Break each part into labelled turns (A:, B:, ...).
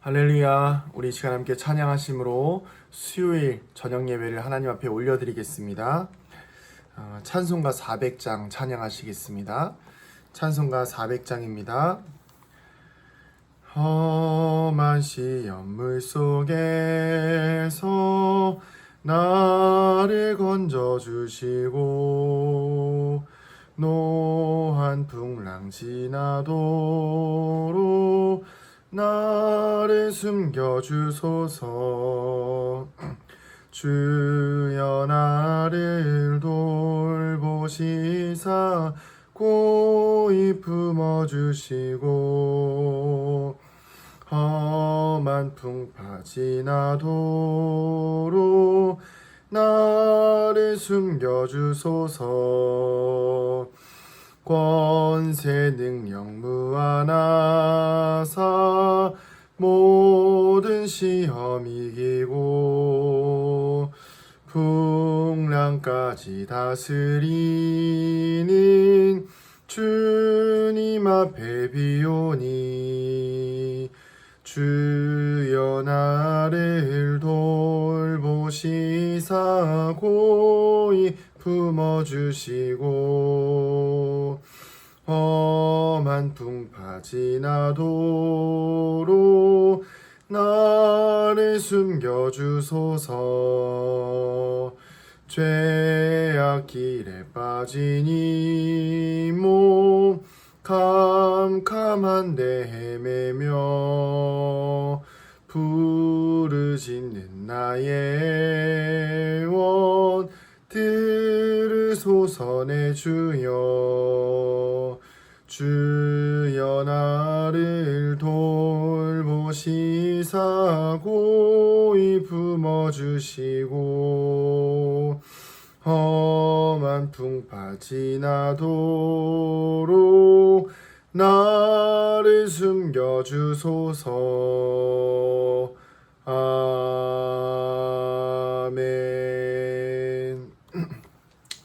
A: 할렐루야. 우리 이 시간 함께 찬양하심으로 수요일 저녁 예배를 하나님 앞에 올려드리겠습니다. 찬송가 400장 찬양하시겠습니다. 찬송가 400장입니다. 험한 시험물 속에서 나를 건져주시고 노한 풍랑 지나도록 나를 숨겨주소서. 주여 나를 돌보시사 고이 품어주시고 험한 풍파 지나도록 나를 숨겨주소서. 권세 능력 무한하사 모든 시험 이기고 풍랑까지 다스리는 주님 앞에 비오니 주여 나를 돌보시사 고이 품어주시고 험한 풍파 지나도록 나를 숨겨주소서. 죄악 길에 빠진 이 몸 캄캄한데 헤매며 부르짖는 나의 원 들으소서. 내 주여 주여 나를 돌보시사 고이 품어주시고 험한 풍파 지나도록 나를 숨겨주소서. 아멘.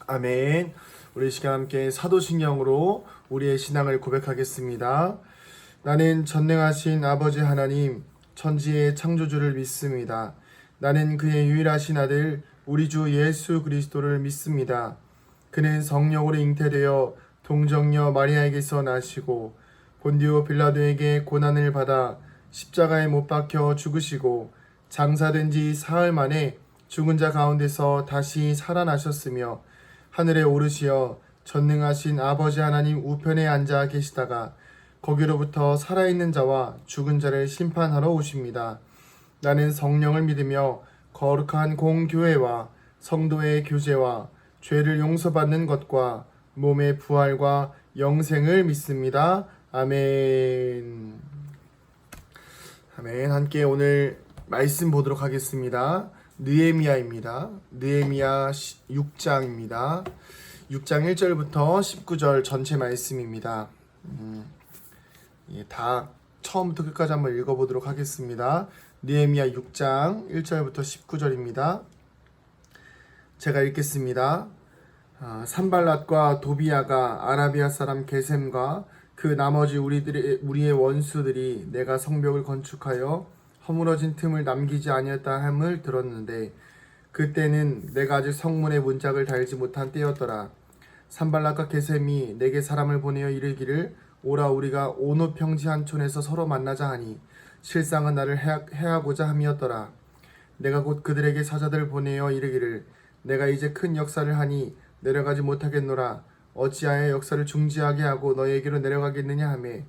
A: 아멘. 우리 시간 함께 사도신경으로 우리의 신앙을 고백하겠습니다. 나는 전능하신 아버지 하나님, 천지의 창조주를 믿습니다. 나는 그의 유일하신 아들 우리 주 예수 그리스도를 믿습니다. 그는 성령으로 잉태되어 동정녀 마리아에게서 나시고 본디오 빌라도에게 고난을 받아 십자가에 못 박혀 죽으시고 장사된 지 사흘 만에 죽은 자 가운데서 다시 살아나셨으며 하늘에 오르시어 전능하신 아버지 하나님 우편에 앉아 계시다가 거기로부터 살아있는 자와 죽은 자를 심판하러 오십니다. 나는 성령을 믿으며 거룩한 공교회와 성도의 교제와 죄를 용서받는 것과 몸의 부활과 영생을 믿습니다. 아멘. 아멘. 함께 오늘 말씀 보도록 하겠습니다. 느헤미야입니다. 느헤미야 6장입니다. 6장 1절부터 19절 전체 말씀입니다. 다 처음부터 끝까지 한번 읽어보도록 하겠습니다. 느헤미야 6장 1절부터 19절입니다. 제가 읽겠습니다. 산발랏과 도비야가 아라비아 사람 게셈과 그 나머지 우리의 원수들이 내가 성벽을 건축하여 허물어진 틈을 남기지 아니었다 함을 들었는데 그때는 내가 아직 성문에 문짝을 달지 못한 때였더라. 산발랏과 게셈이 내게 사람을 보내어 이르기를 오라 우리가 오노 평지 한 촌에서 서로 만나자 하니 실상은 나를 해하고자 함이었더라. 내가 곧 그들에게 사자들을 보내어 이르기를 내가 이제 큰 역사를 하니 내려가지 못하겠노라. 어찌하여 역사를 중지하게 하고 너에게로 내려가겠느냐 하매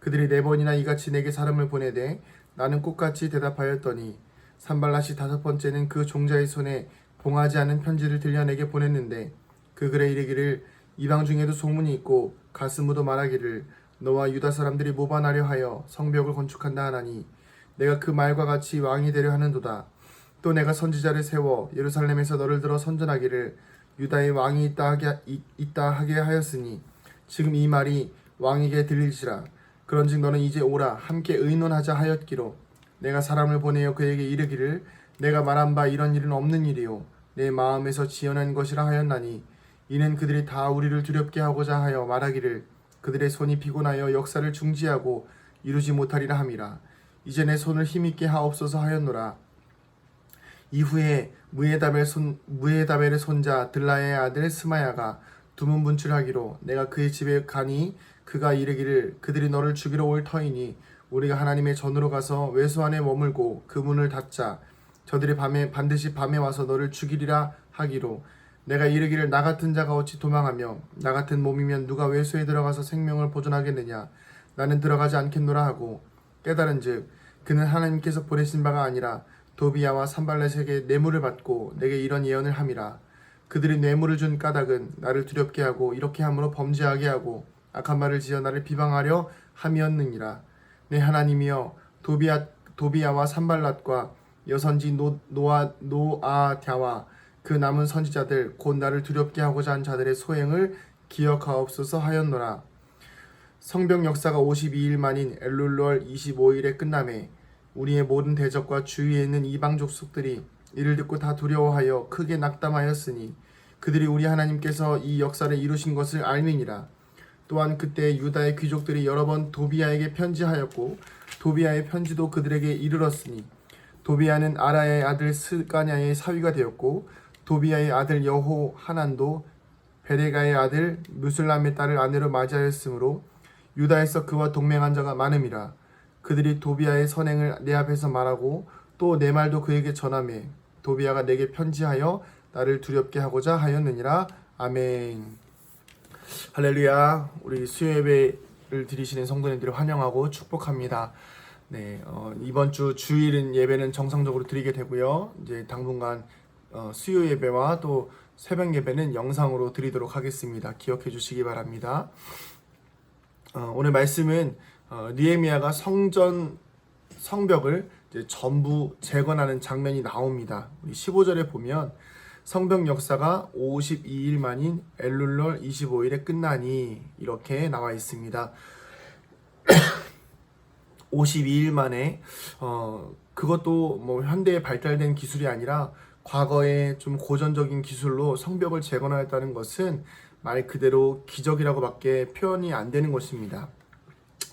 A: 그들이 4번이나 이같이 내게 사람을 보내되 나는 꽃같이 대답하였더니 산발랏이 5번째는 그 종자의 손에 봉하지 않은 편지를 들려 내게 보냈는데 그 글에 이르기를 이방 중에도 소문이 있고 가스무도 말하기를 너와 유다 사람들이 모반하려 하여 성벽을 건축한다 하나니 내가 그 말과 같이 왕이 되려 하는도다. 또 내가 선지자를 세워 예루살렘에서 너를 들어 선전하기를 유다의 왕이 있다 하게 하였으니 지금 이 말이 왕에게 들릴지라. 그런즉 너는 이제 오라 함께 의논하자 하였기로 내가 사람을 보내어 그에게 이르기를 내가 말한 바 이런 일은 없는 일이요 내 마음에서 지어낸 것이라 하였나니 이는 그들이 다 우리를 두렵게 하고자 하여 말하기를 그들의 손이 피곤하여 역사를 중지하고 이루지 못하리라 함이라. 이제 내 손을 힘있게 하옵소서 하였노라. 이후에 무에다벨의 손자 들라의 아들 스마야가 두문 분출하기로 내가 그의 집에 가니 그가 이르기를 그들이 너를 죽이러 올 터이니 우리가 하나님의 전으로 가서 외소 안에 머물고 그 문을 닫자. 저들이 반드시 밤에 와서 너를 죽이리라 하기로 내가 이르기를 나 같은 자가 어찌 도망하며 나 같은 몸이면 누가 외소에 들어가서 생명을 보존하겠느냐. 나는 들어가지 않겠노라 하고 깨달은즉 그는 하나님께서 보내신 바가 아니라 도비야와 산발렛에게 뇌물을 받고 내게 이런 예언을 함이라. 그들이 뇌물을 준 까닭은 나를 두렵게 하고 이렇게 함으로 범죄하게 하고 악한 말을 지어 나를 비방하려 함이었느니라. 내 하나님이여 도비야와 산발랏과 여선지 노아갸와 그 남은 선지자들 곧 나를 두렵게 하고자 한 자들의 소행을 기억하옵소서 하였노라. 성벽 역사가 52일 만인 엘룰월 25일에 끝남에 우리의 모든 대적과 주위에 있는 이방 족속들이 이를 듣고 다 두려워하여 크게 낙담하였으니 그들이 우리 하나님께서 이 역사를 이루신 것을 알미니라. 또한 그때 유다의 귀족들이 여러 번 도비야에게 편지하였고 도비야의 편지도 그들에게 이르렀으니 도비야는 아라의 아들 스가냐의 사위가 되었고 도비야의 아들 여호하난도 베레가의 아들 무슬람의 딸을 아내로 맞이하였으므로 유다에서 그와 동맹한 자가 많음이라. 그들이 도비야의 선행을 내 앞에서 말하고 또 내 말도 그에게 전하매 도비야가 내게 편지하여 나를 두렵게 하고자 하였느니라. 아멘. 할렐루야. 우리 수요 예배를 드리시는 성도님들을 환영하고 축복합니다. 네, 이번 주 주일 예배는 정상적으로 드리게 되고요. 이제 당분간 수요 예배와 또 새벽 예배는 영상으로 드리도록 하겠습니다. 기억해 주시기 바랍니다. 오늘 말씀은 느헤미야가 성벽을 이제 전부 재건하는 장면이 나옵니다. 우리 15절에 보면 성벽 역사가 52일 만인 엘룰월 25일에 끝나니 이렇게 나와 있습니다. 52일 만에 그것도 뭐 현대에 발달된 기술이 아니라 과거에 좀 고전적인 기술로 성벽을 재건하였다는 것은 말 그대로 기적이라고밖에 표현이 안 되는 것입니다.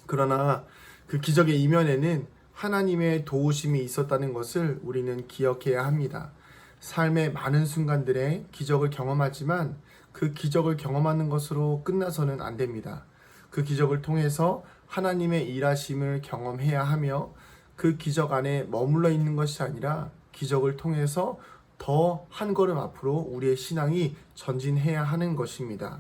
A: 그러나 그 기적의 이면에는 하나님의 도우심이 있었다는 것을 우리는 기억해야 합니다. 삶의 많은 순간들에 기적을 경험하지만 그 기적을 경험하는 것으로 끝나서는 안 됩니다. 그 기적을 통해서 하나님의 일하심을 경험해야 하며 그 기적 안에 머물러 있는 것이 아니라 기적을 통해서 더 한 걸음 앞으로 우리의 신앙이 전진해야 하는 것입니다.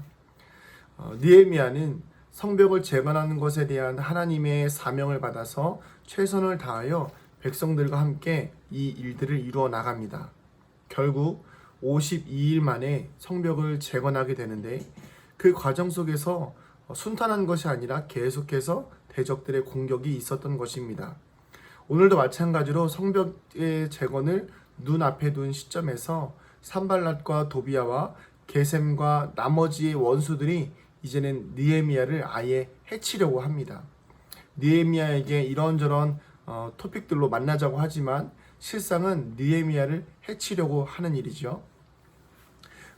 A: 느헤미야는 성벽을 재건하는 것에 대한 하나님의 사명을 받아서 최선을 다하여 백성들과 함께 이 일들을 이루어 나갑니다. 결국 52일 만에 성벽을 재건하게 되는데 그 과정 속에서 순탄한 것이 아니라 계속해서 대적들의 공격이 있었던 것입니다. 오늘도 마찬가지로 성벽의 재건을 눈앞에 둔 시점에서 산발랏과 도비야와 게셈과 나머지의 원수들이 이제는 느헤미야를 아예 해치려고 합니다. 느헤미야에게 이런저런 토픽들로 만나자고 하지만 실상은 느헤미야를 해치려고 하는 일이죠.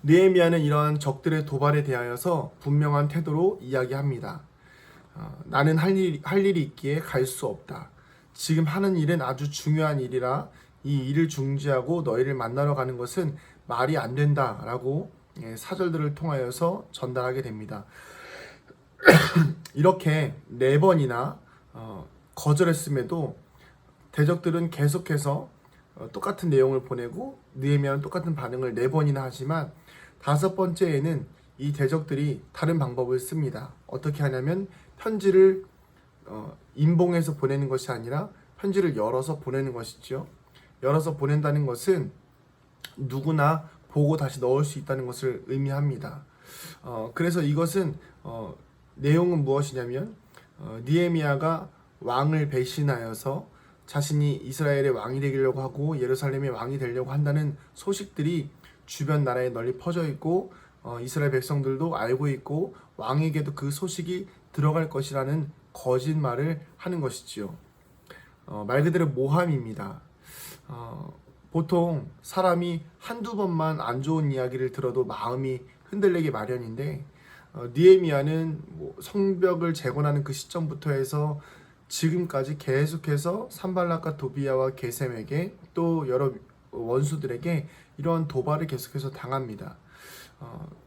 A: 느헤미야는 이러한 적들의 도발에 대하여서 분명한 태도로 이야기합니다. 나는 할 일이 있기에 갈 수 없다. 지금 하는 일은 아주 중요한 일이라 이 일을 중지하고 너희를 만나러 가는 것은 말이 안 된다라고 사절들을 통하여서 전달하게 됩니다. 이렇게 4번이나 거절했음에도 대적들은 계속해서 똑같은 내용을 보내고 느헤미야는 똑같은 반응을 4번이나 하지만 5번째에는 이 대적들이 다른 방법을 씁니다. 어떻게 하냐면 편지를 인봉해서 보내는 것이 아니라 편지를 열어서 보내는 것이죠. 열어서 보낸다는 것은 누구나 보고 다시 넣을 수 있다는 것을 의미합니다. 그래서 이것은 내용은 무엇이냐면 느헤미야가 왕을 배신하여서 자신이 이스라엘의 왕이 되려고 하고 예루살렘의 왕이 되려고 한다는 소식들이 주변 나라에 널리 퍼져 있고 이스라엘 백성들도 알고 있고 왕에게도 그 소식이 들어갈 것이라는 거짓말을 하는 것이지요. 말 그대로 모함입니다. 보통 사람이 한두 번만 안 좋은 이야기를 들어도 마음이 흔들리기 마련인데 느헤미야는 성벽을 재건하는 그 시점부터 해서 지금까지 계속해서 산발락과 도비야와 게셈에게 또 여러 원수들에게 이런 도발을 계속해서 당합니다.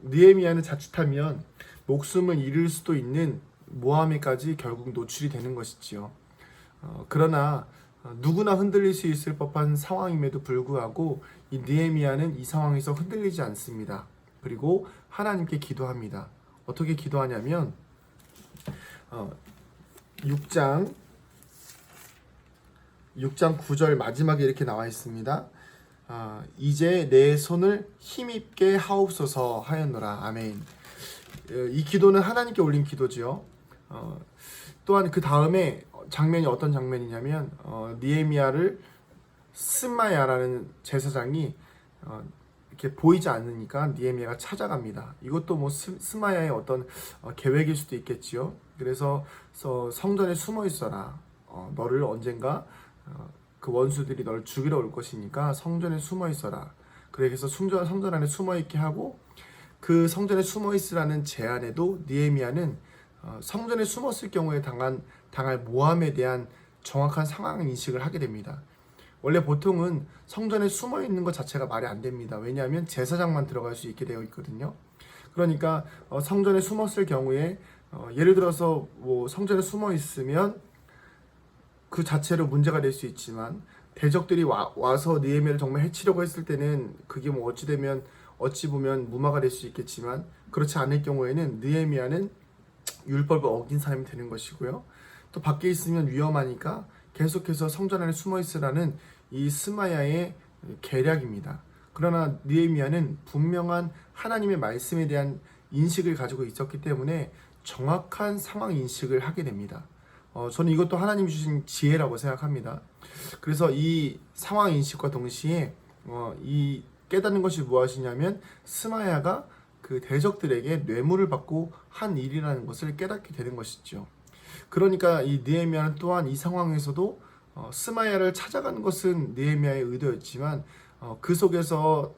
A: 느헤미야는 자칫하면 목숨을 잃을 수도 있는 모함에까지 결국 노출이 되는 것이지요. 그러나 누구나 흔들릴 수 있을 법한 상황임에도 불구하고 이 느헤미야는 이 상황에서 흔들리지 않습니다. 그리고 하나님께 기도합니다. 어떻게 기도하냐면 6장 9절 마지막에 이렇게 나와 있습니다. 이제 내 손을 힘있게 하옵소서 하였노라. 아멘. 이 기도는 하나님께 올린 기도지요. 또한 그 다음에 장면이 어떤 장면이냐면 느헤미야를 스마야라는 제사장이 이렇게 보이지 않으니까 느헤미야가 찾아갑니다. 이것도 뭐 스마야의 어떤 계획일 수도 있겠지요. 그래서 성전에 숨어 있어라. 너를 언젠가 그 원수들이 너를 죽이러 올 것이니까 성전에 숨어 있어라. 그래서 성전 안에 숨어 있게 하고 그 성전에 숨어 있으라는 제안에도 느헤미야는 성전에 숨었을 경우에 당할 모함에 대한 정확한 상황 인식을 하게 됩니다. 원래 보통은 성전에 숨어 있는 것 자체가 말이 안 됩니다. 왜냐하면 제사장만 들어갈 수 있게 되어 있거든요. 그러니까 성전에 숨었을 경우에 예를 들어서 뭐 성전에 숨어 있으면 그 자체로 문제가 될 수 있지만 대적들이 와서 느헤미야를 정말 해치려고 했을 때는 그게 뭐 어찌 보면 무마가 될 수 있겠지만 그렇지 않을 경우에는 느헤미야는 율법을 어긴 사람이 되는 것이고요. 또 밖에 있으면 위험하니까 계속해서 성전 안에 숨어 있으라는 이 스마야의 계략입니다. 그러나 느헤미야는 분명한 하나님의 말씀에 대한 인식을 가지고 있었기 때문에 정확한 상황 인식을 하게 됩니다. 저는 이것도 하나님 주신 지혜라고 생각합니다. 그래서 이 상황 인식과 동시에 이 깨닫는 것이 무엇이냐면 스마야가 그 대적들에게 뇌물을 받고 한 일이라는 것을 깨닫게 되는 것이죠. 그러니까 이 느헤미야는 또한 이 상황에서도 스마야를 찾아가는 것은 느헤미야의 의도였지만 그 속에서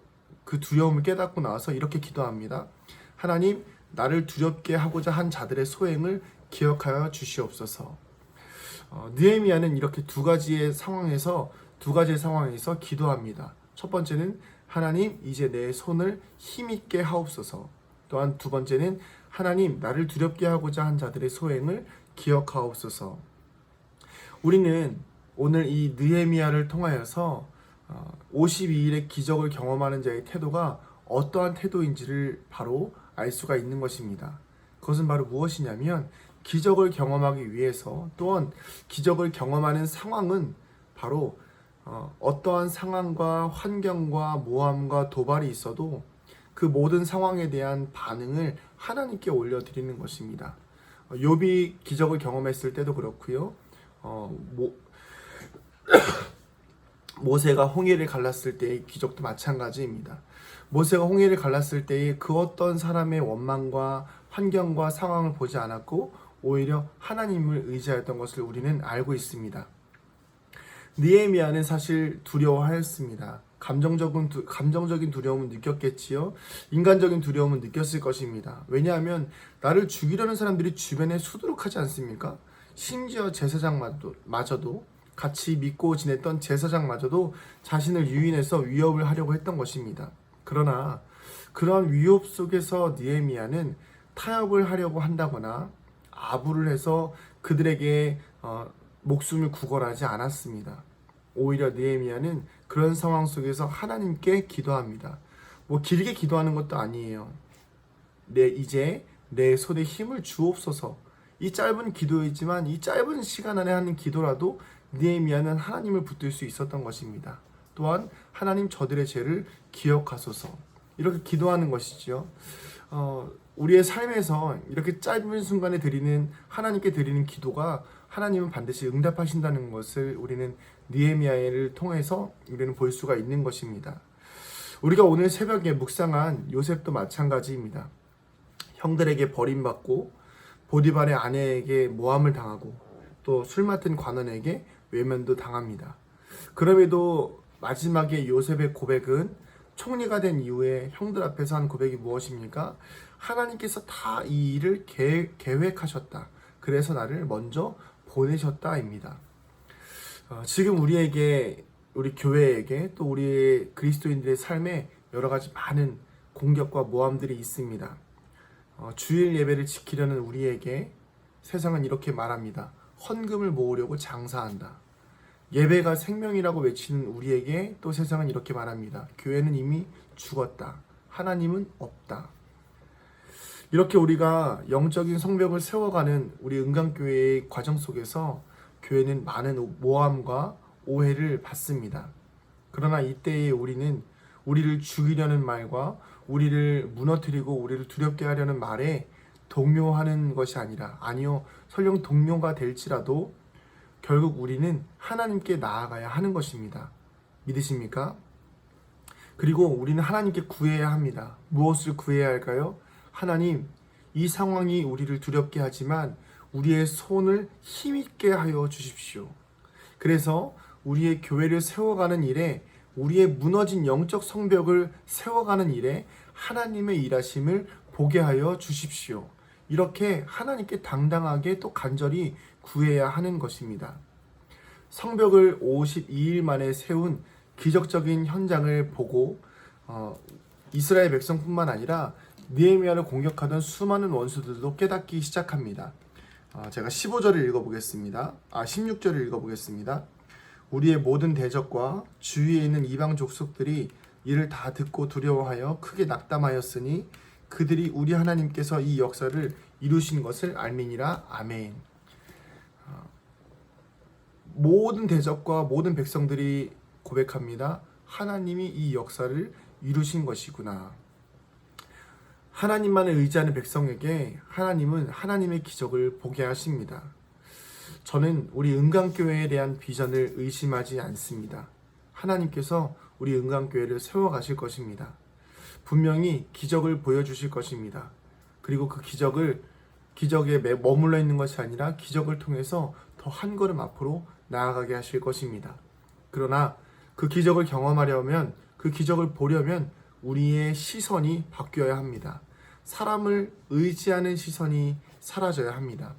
A: 그 두려움을 깨닫고 나서 이렇게 기도합니다. 하나님, 나를 두렵게 하고자 한 자들의 소행을 기억하여 주시옵소서. 느헤미야는 이렇게 두 가지의 상황에서 기도합니다. 첫 번째는 하나님, 이제 내 손을 힘있게 하옵소서. 또한 두 번째는 하나님, 나를 두렵게 하고자 한 자들의 소행을 기억하옵소서. 우리는 오늘 이 느헤미야를 통하여서 52일의 기적을 경험하는 자의 태도가 어떠한 태도인지를 바로 알 수가 있는 것입니다. 그것은 바로 무엇이냐면 기적을 경험하기 위해서 또한 기적을 경험하는 상황은 바로 어떠한 상황과 환경과 모함과 도발이 있어도 그 모든 상황에 대한 반응을 하나님께 올려드리는 것입니다. 욥이 기적을 경험했을 때도 그렇고요. 모세가 홍해를 갈랐을 때의 기적도 마찬가지입니다. 모세가 홍해를 갈랐을 때의 그 어떤 사람의 원망과 환경과 상황을 보지 않았고 오히려 하나님을 의지하였던 것을 우리는 알고 있습니다. 느헤미야는 사실 두려워하였습니다. 감정적인 두려움은 느꼈겠지요. 인간적인 두려움은 느꼈을 것입니다. 왜냐하면 나를 죽이려는 사람들이 주변에 수두룩하지 않습니까? 심지어 제사장마저도 같이 믿고 지냈던 제사장마저도 자신을 유인해서 위협을 하려고 했던 것입니다. 그러나 그러한 위협 속에서 느헤미야는 타협을 하려고 한다거나 아부를 해서 그들에게 목숨을 구걸하지 않았습니다. 오히려 느헤미야는 그런 상황 속에서 하나님께 기도합니다. 뭐 길게 기도하는 것도 아니에요. 이제 내 손에 힘을 주옵소서. 이 짧은 기도이지만 이 짧은 시간 안에 하는 기도라도 느헤미야는 하나님을 붙들 수 있었던 것입니다. 또한 하나님 저들의 죄를 기억하소서. 이렇게 기도하는 것이지요. 우리의 삶에서 이렇게 짧은 순간에 하나님께 드리는 기도가 하나님은 반드시 응답하신다는 것을 우리는 느헤미야를 통해서 우리는 볼 수가 있는 것입니다. 우리가 오늘 새벽에 묵상한 요셉도 마찬가지입니다. 형들에게 버림받고 보디발의 아내에게 모함을 당하고 또 술 맡은 관원에게 외면도 당합니다. 그럼에도 마지막에 요셉의 고백은 총리가 된 이후에 형들 앞에서 한 고백이 무엇입니까? 하나님께서 다 이 일을 계획하셨다. 그래서 나를 먼저 보내셨다입니다. 지금 우리에게, 우리 교회에게, 또 우리 그리스도인들의 삶에 여러 가지 많은 공격과 모함들이 있습니다. 주일 예배를 지키려는 우리에게 세상은 이렇게 말합니다. 헌금을 모으려고 장사한다. 예배가 생명이라고 외치는 우리에게 또 세상은 이렇게 말합니다. 교회는 이미 죽었다. 하나님은 없다. 이렇게 우리가 영적인 성벽을 세워가는 우리 은강교회의 과정 속에서 교회는 많은 모함과 오해를 받습니다. 그러나 이때에 우리는 우리를 죽이려는 말과 우리를 무너뜨리고 우리를 두렵게 하려는 말에 동요하는 것이 아니라, 아니요, 설령 동요가 될지라도 결국 우리는 하나님께 나아가야 하는 것입니다. 믿으십니까? 그리고 우리는 하나님께 구해야 합니다. 무엇을 구해야 할까요? 하나님, 이 상황이 우리를 두렵게 하지만 우리의 손을 힘있게 하여 주십시오. 그래서 우리의 교회를 세워가는 일에, 우리의 무너진 영적 성벽을 세워가는 일에 하나님의 일하심을 보게 하여 주십시오. 이렇게 하나님께 당당하게 또 간절히 구해야 하는 것입니다. 성벽을 52일 만에 세운 기적적인 현장을 보고 이스라엘 백성뿐만 아니라 느헤미야를 공격하던 수많은 원수들도 깨닫기 시작합니다. 제가 15절을 읽어보겠습니다. 16절을 읽어보겠습니다. 우리의 모든 대적과 주위에 있는 이방 족속들이 이를 다 듣고 두려워하여 크게 낙담하였으니 그들이 우리 하나님께서 이 역사를 이루신 것을 알미니라. 아멘. 모든 대적과 모든 백성들이 고백합니다. 하나님이 이 역사를 이루신 것이구나. 하나님만을 의지하는 백성에게 하나님은 하나님의 기적을 보게 하십니다. 저는 우리 은강교회에 대한 비전을 의심하지 않습니다. 하나님께서 우리 은강교회를 세워가실 것입니다. 분명히 기적을 보여주실 것입니다. 그리고 그 기적에 머물러 있는 것이 아니라 기적을 통해서 더 한 걸음 앞으로 나아가게 하실 것입니다. 그러나 그 기적을 경험하려면, 그 기적을 보려면 우리의 시선이 바뀌어야 합니다. 사람을 의지하는 시선이 사라져야 합니다.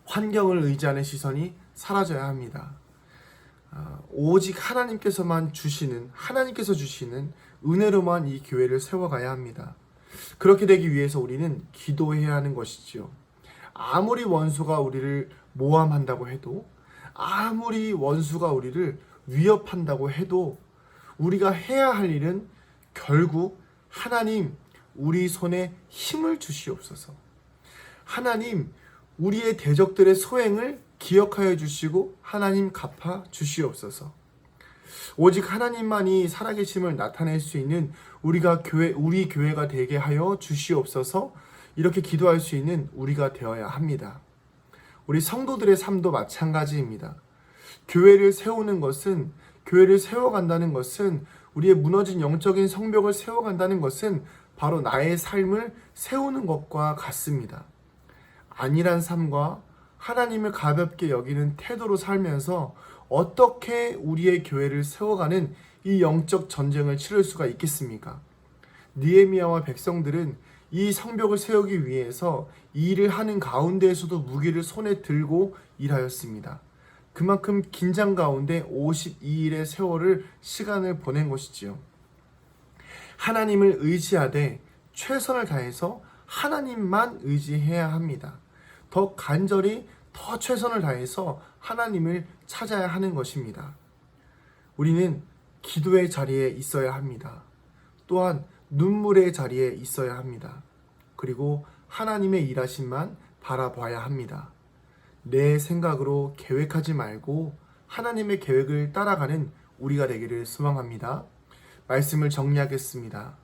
A: 환경을 의지하는 시선이 사라져야 합니다. 오직 하나님께서 주시는 은혜로만 이 교회를 세워가야 합니다. 그렇게 되기 위해서 우리는 기도해야 하는 것이지요. 아무리 원수가 우리를 모함한다고 해도, 아무리 원수가 우리를 위협한다고 해도 우리가 해야 할 일은 결국 하나님, 우리 손에 힘을 주시옵소서. 하나님, 우리의 대적들의 소행을 기억하여 주시고 하나님 갚아 주시옵소서. 오직 하나님만이 살아계심을 나타낼 수 있는 우리 교회가 되게 하여 주시옵소서. 이렇게 기도할 수 있는 우리가 되어야 합니다. 우리 성도들의 삶도 마찬가지입니다. 교회를 세우는 것은, 교회를 세워간다는 것은, 우리의 무너진 영적인 성벽을 세워간다는 것은 바로 나의 삶을 세우는 것과 같습니다. 안일한 삶과 하나님을 가볍게 여기는 태도로 살면서 어떻게 우리의 교회를 세워가는 이 영적 전쟁을 치를 수가 있겠습니까? 느헤미야와 백성들은 이 성벽을 세우기 위해서 이 일을 하는 가운데에서도 무기를 손에 들고 일하였습니다. 그만큼 긴장 가운데 52일의 세월을 시간을 보낸 것이지요. 하나님을 의지하되 최선을 다해서 하나님만 의지해야 합니다. 더 간절히 더 최선을 다해서 하나님을 찾아야 하는 것입니다. 우리는 기도의 자리에 있어야 합니다. 또한 눈물의 자리에 있어야 합니다. 그리고 하나님의 일하심만 바라봐야 합니다. 내 생각으로 계획하지 말고 하나님의 계획을 따라가는 우리가 되기를 소망합니다. 말씀을 정리하겠습니다.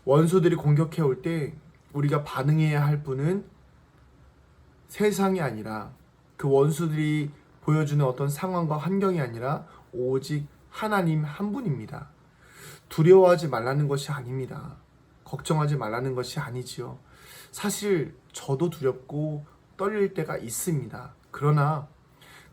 A: 원수들이 공격해 올 때 우리가 반응해야 할 분은 세상이 아니라, 그 원수들이 보여주는 어떤 상황과 환경이 아니라 오직 하나님 한 분입니다. 두려워하지 말라는 것이 아닙니다. 걱정하지 말라는 것이 아니지요. 사실 저도 두렵고 떨릴 때가 있습니다. 그러나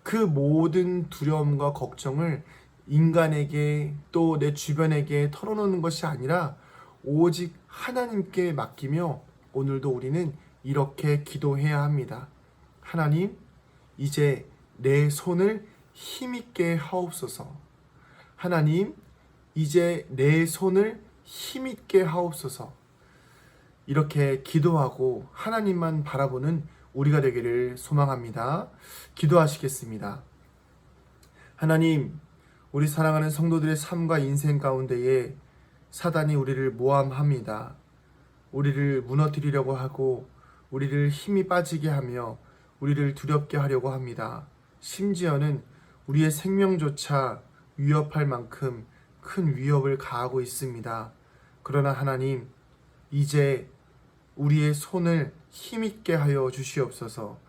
A: 그 모든 두려움과 걱정을 인간에게, 또 내 주변에게 털어놓는 것이 아니라 오직 하나님께 맡기며 오늘도 우리는 이렇게 기도해야 합니다. 하나님, 이제 내 손을 힘있게 하옵소서. 하나님, 이제 내 손을 힘있게 하옵소서. 이렇게 기도하고 하나님만 바라보는 우리가 되기를 소망합니다. 기도하시겠습니다. 하나님, 우리 사랑하는 성도들의 삶과 인생 가운데에 사단이 우리를 모함합니다. 우리를 무너뜨리려고 하고 우리를 힘이 빠지게 하며 우리를 두렵게 하려고 합니다. 심지어는 우리의 생명조차 위협할 만큼 큰 위협을 가하고 있습니다. 그러나 하나님, 이제 우리의 손을 힘있게 하여 주시옵소서.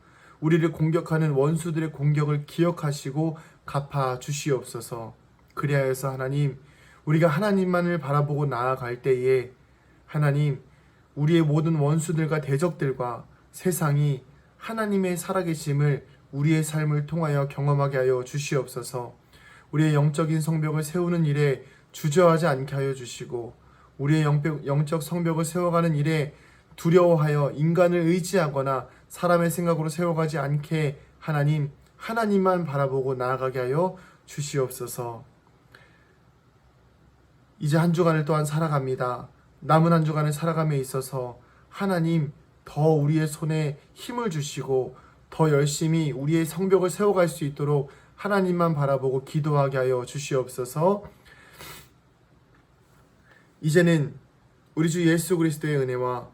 A: 우리를 공격하는 원수들의 공격을 기억하시고 갚아 주시옵소서. 그리하여서 하나님, 우리가 하나님만을 바라보고 나아갈 때에 하나님, 우리의 모든 원수들과 대적들과 세상이 하나님의 살아계심을 우리의 삶을 통하여 경험하게 하여 주시옵소서. 우리의 영적인 성벽을 세우는 일에 주저하지 않게 하여 주시고 우리의 영적 성벽을 세워가는 일에 두려워하여 인간을 의지하거나 사람의 생각으로 세워가지 않게 하나님, 하나님만 바라보고 나아가게 하여 주시옵소서. 이제 한 주간을 또한 살아갑니다. 남은 한 주간을 살아감에 있어서 하나님, 더 우리의 손에 힘을 주시고 더 열심히 우리의 성벽을 세워갈 수 있도록 하나님만 바라보고 기도하게 하여 주시옵소서. 이제는 우리 주 예수 그리스도의 은혜와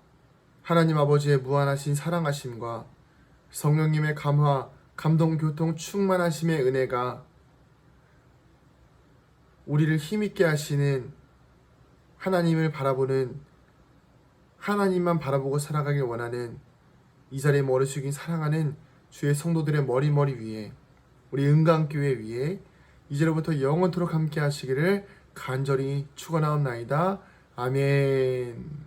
A: 하나님 아버지의 무한하신 사랑하심과 성령님의 감화, 감동, 교통, 충만하심의 은혜가 우리를 힘있게 하시는 하나님을 바라보는, 하나님만 바라보고 살아가길 원하는 이 자리에 머리 숙인 사랑하는 주의 성도들의 머리 위에, 우리 은강교회 위에 이제로부터 영원토록 함께 하시기를 간절히 축원하옵나이다. 아멘.